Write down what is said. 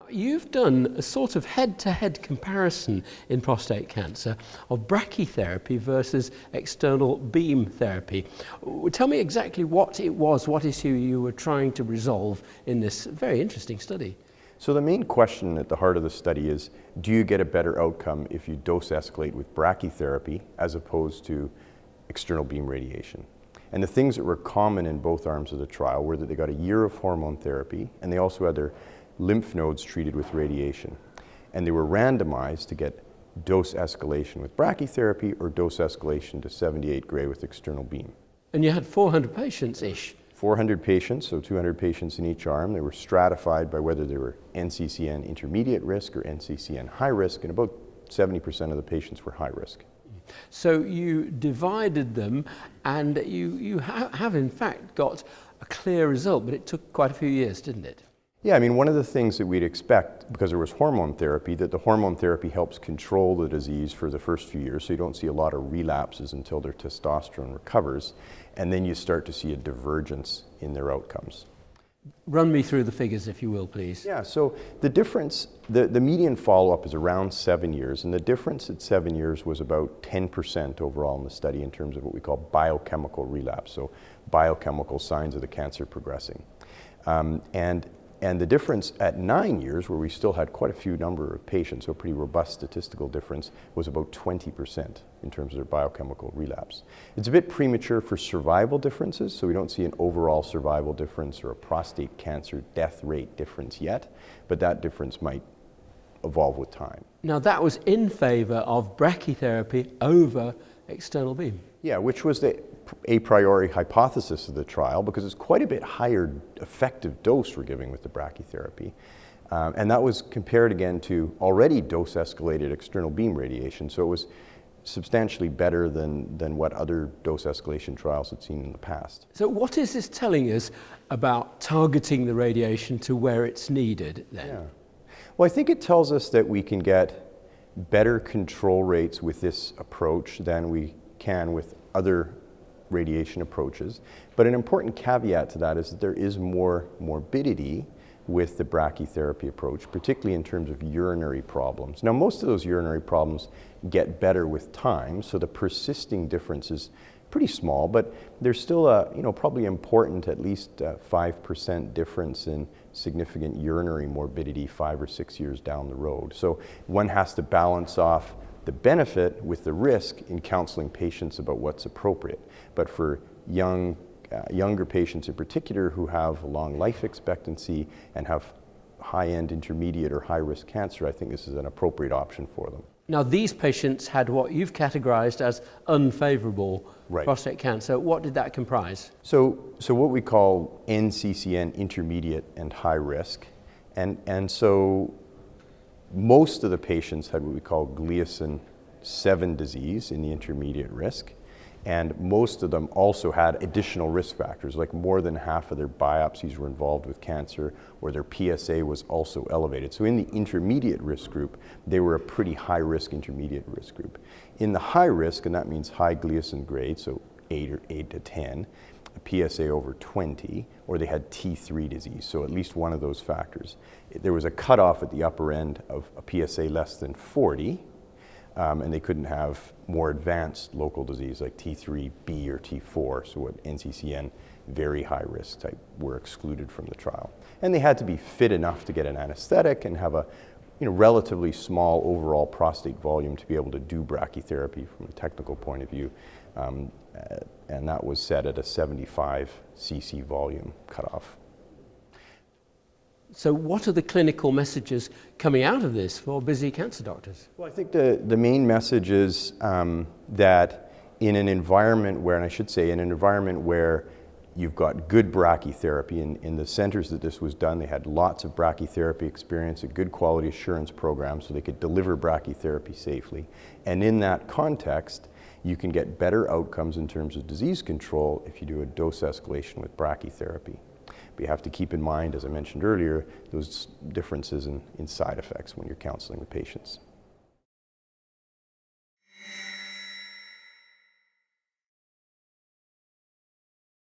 You've done a sort of head-to-head comparison in prostate cancer of brachytherapy versus external beam therapy. Tell me exactly what it was, what issue you were trying to resolve in this very interesting study. So the main question at the heart of the study is, do you get a better outcome if you dose escalate with brachytherapy as opposed to external beam radiation? And the things that were common in both arms of the trial were that they got a year of hormone therapy, and they also had their lymph nodes treated with radiation. And they were randomized to get dose escalation with brachytherapy or dose escalation to 78 gray with external beam. And you had 400 patients-ish. 400 patients, so 200 patients in each arm. They were stratified by whether they were NCCN intermediate risk or NCCN high risk, and about 70% of the patients were high risk. So you divided them, and you have in fact got a clear result, but it took quite a few years, didn't it? Yeah, I mean, one of the things that we'd expect, because there was hormone therapy, that the hormone therapy helps control the disease for the first few years, so you don't see a lot of relapses until their testosterone recovers, and then you start to see a divergence in their outcomes. Run me through the figures, if you will, please. Yeah, so the difference, the median follow-up is around 7 years, and the difference at 7 years was about 10% overall in the study in terms of what we call biochemical relapse, so biochemical signs of the cancer progressing. And the difference at 9 years, where we still had quite a few number of patients, so a pretty robust statistical difference, was about 20% in terms of their biochemical relapse. It's a bit premature for survival differences, so we don't see an overall survival difference or a prostate cancer death rate difference yet, but that difference might evolve with time. Now that was in favor of brachytherapy over external beam. Yeah, which was the a priori hypothesis of the trial, because it's quite a bit higher effective dose we're giving with the brachytherapy. And that was compared again to already dose-escalated external beam radiation, so it was substantially better than what other dose escalation trials had seen in the past. So what is this telling us about targeting the radiation to where it's needed then? Yeah. Well, I think it tells us that we can get better control rates with this approach than we can with other radiation approaches. But an important caveat to that is that there is more morbidity with the brachytherapy approach, particularly in terms of urinary problems. Now, most of those urinary problems get better with time, so the persisting difference is pretty small, but there's still a, probably important, at least 5% difference in significant urinary morbidity 5 or 6 years down the road. So one has to balance off the benefit with the risk in counseling patients about what's appropriate. But for younger patients in particular who have a long life expectancy and have high-end intermediate or high-risk cancer, I think this is an appropriate option for them. Now these patients had what you've categorized as unfavorable prostate cancer. What did that comprise? So what we call NCCN intermediate and high risk. And so most of the patients had what we call Gleason 7 disease in the intermediate risk. And most of them also had additional risk factors, like more than half of their biopsies were involved with cancer, or their PSA was also elevated. So in the intermediate risk group, they were a pretty high risk intermediate risk group. In the high risk, and that means high Gleason grade, so 8 to 10, a PSA over 20, or they had T3 disease, so at least one of those factors. There was a cutoff at the upper end of a PSA less than 40, and they couldn't have more advanced local disease like T3B or T4, so what NCCN very high risk type were excluded from the trial. And they had to be fit enough to get an anesthetic and have a relatively small overall prostate volume to be able to do brachytherapy from a technical point of view. And that was set at a 75 cc volume cutoff. So what are the clinical messages coming out of this for busy cancer doctors? Well, I think the main message is that in an environment where, and I should say in an environment where you've got good brachytherapy, in the centers that this was done, they had lots of brachytherapy experience, a good quality assurance program so they could deliver brachytherapy safely. And in that context, you can get better outcomes in terms of disease control if you do a dose escalation with brachytherapy. But you have to keep in mind, as I mentioned earlier, those differences in side effects when you're counseling with patients.